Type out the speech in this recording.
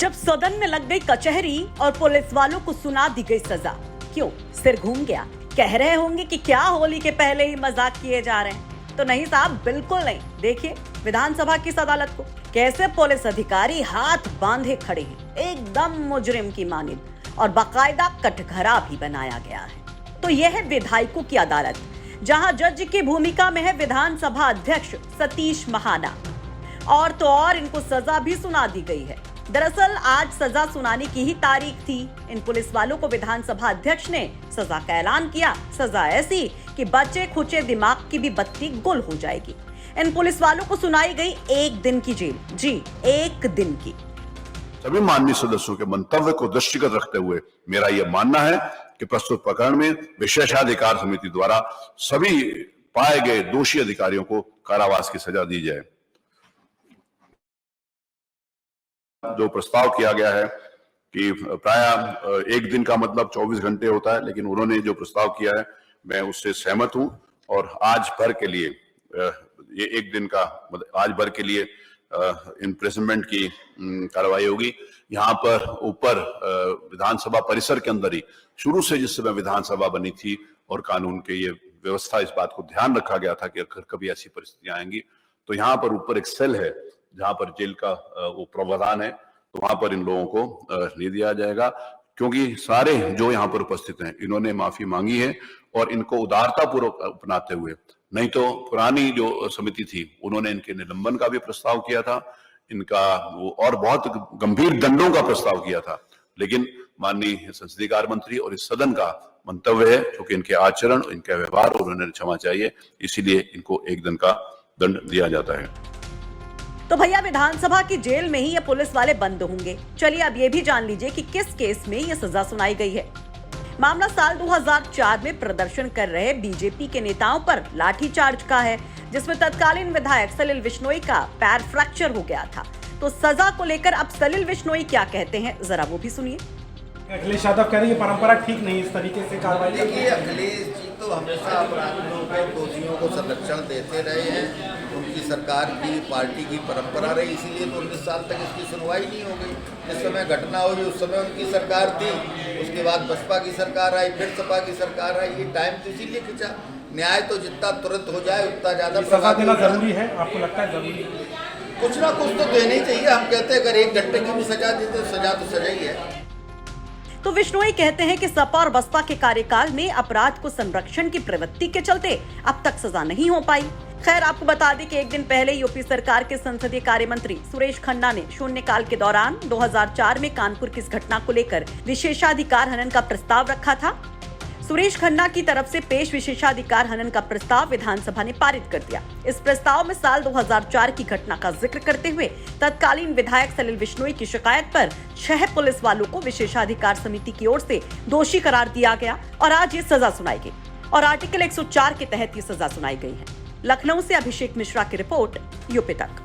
जब सदन में लग गई कचहरी और पुलिस वालों को सुना दी गई सजा। क्यों? सिर घूम गया? कह रहे होंगे कि क्या होली के पहले ही मजाक किए जा रहे हैं। तो नहीं साहब, बिल्कुल नहीं। देखिए विधानसभा की इस अदालत को, कैसे पुलिस अधिकारी हाथ बांधे खड़े हैं, एकदम मुजरिम की मानिंद, और बाकायदा कटघरा भी बनाया गया है। तो यह है विधायकों की अदालत, जहां जज की भूमिका में है विधानसभा अध्यक्ष सतीश महाना। और तो और इनको सजा भी सुना दी गई है। दरअसल आज सजा सुनाने की ही तारीख थी। इन पुलिस वालों को विधानसभा अध्यक्ष ने सजा का ऐलान किया। सजा ऐसी कि बच्चे खुचे दिमाग की भी बत्ती गुल हो जाएगी। इन पुलिस वालों को सुनाई गई 1 दिन की जेल। जी, 1 दिन की। सभी माननीय सदस्यों के मंतव्य को दृष्टिगत रखते हुए मेरा यह मानना है कि प्रस्तुत प्रकरण में विशेषाधिकार समिति द्वारा सभी पाए गए दोषी अधिकारियों को कारावास की सजा दी जाए। जो प्रस्ताव किया गया है कि प्राय 1 दिन का मतलब 24 घंटे होता है, लेकिन उन्होंने जो प्रस्ताव किया है मैं उससे सहमत हूं। और आज भर के लिए ये 1 दिन का मतलब आज भर के लिए इम्प्रिजनमेंट की कार्रवाई होगी। यहाँ पर ऊपर विधानसभा परिसर के अंदर ही शुरू से जिस समय विधानसभा बनी थी और कानून के ये व्यवस्था, इस बात को ध्यान रखा गया था कि अगर कभी ऐसी परिस्थितियां आएंगी तो यहाँ पर ऊपर एक सेल है जहां पर जेल का वो प्रावधान है, तो वहां पर इन लोगों को ले दिया जाएगा। क्योंकि सारे जो यहाँ पर उपस्थित हैं इन्होंने माफी मांगी है और इनको उदारता पूर्वक अपनाते हुए, नहीं तो पुरानी जो समिति थी उन्होंने इनके निलंबन का भी प्रस्ताव किया था, इनका वो और बहुत गंभीर दंडों का प्रस्ताव किया था। लेकिन माननीय संसदीय कार्य मंत्री और इस सदन का मंतव्य है क्योंकि इनके आचरण, इनका व्यवहार और उन्हें क्षमा चाहिए, इसीलिए इनको 1 दिन का दंड दिया जाता है। तो भैया विधानसभा की जेल में ही ये पुलिस वाले बंद होंगे। चलिए अब ये भी जान लीजिए कि किस केस में ये सजा सुनाई गई है। मामला साल 2004 में प्रदर्शन कर रहे बीजेपी के नेताओं पर लाठीचार्ज का है, जिसमें तत्कालीन विधायक सलिल विश्नोई का पैर फ्रैक्चर हो गया था। तो सजा को लेकर अब सलिल विश्नोई क्या कहते हैं, जरा वो भी सुनिए। अखिलेश यादव कह रहे हैं परंपरा ठीक नहीं, इस तरीके से कार्रवाई। देखिए अखिलेश जी तो हमेशा अपराधियों को, दोषियों को संरक्षण देते रहे हैं। उनकी सरकार की, पार्टी की परंपरा रही, इसीलिए तो 19 साल तक इसकी सुनवाई नहीं हो गई। जिस समय घटना हुई उस समय उनकी सरकार थी, उसके बाद बसपा की सरकार आई, फिर सपा की सरकार आई। ये टाइम तो इसीलिए खिंचा। न्याय तो जितना तुरंत हो जाए उतना ज्यादा सजा देना जरूरी है, आपको लगता है जरूरी? कुछ ना कुछ तो देना ही चाहिए। हम कहते हैं अगर 1 घंटे की भी सजा देते तो सजा ही है। तो विश्नोई कहते हैं कि सपा और बसपा के कार्यकाल में अपराध को संरक्षण की प्रवृत्ति के चलते अब तक सजा नहीं हो पाई। खैर आपको बता दें कि 1 दिन पहले यूपी सरकार के संसदीय कार्य मंत्री सुरेश खन्ना ने शून्यकाल के दौरान 2004 में कानपुर की इस घटना को लेकर विशेषाधिकार हनन का प्रस्ताव रखा था। सुरेश खन्ना की तरफ से पेश विशेषाधिकार हनन का प्रस्ताव विधानसभा ने पारित कर दिया। इस प्रस्ताव में साल 2004 की घटना का जिक्र करते हुए तत्कालीन विधायक सलिल विश्नोई की शिकायत पर 6 पुलिस वालों को विशेषाधिकार समिति की ओर से दोषी करार दिया गया और आज ये सजा सुनाई गई और आर्टिकल 104 के तहत ये सजा सुनाई गई है। लखनऊ से अभिषेक मिश्रा की रिपोर्ट, यूपी तक।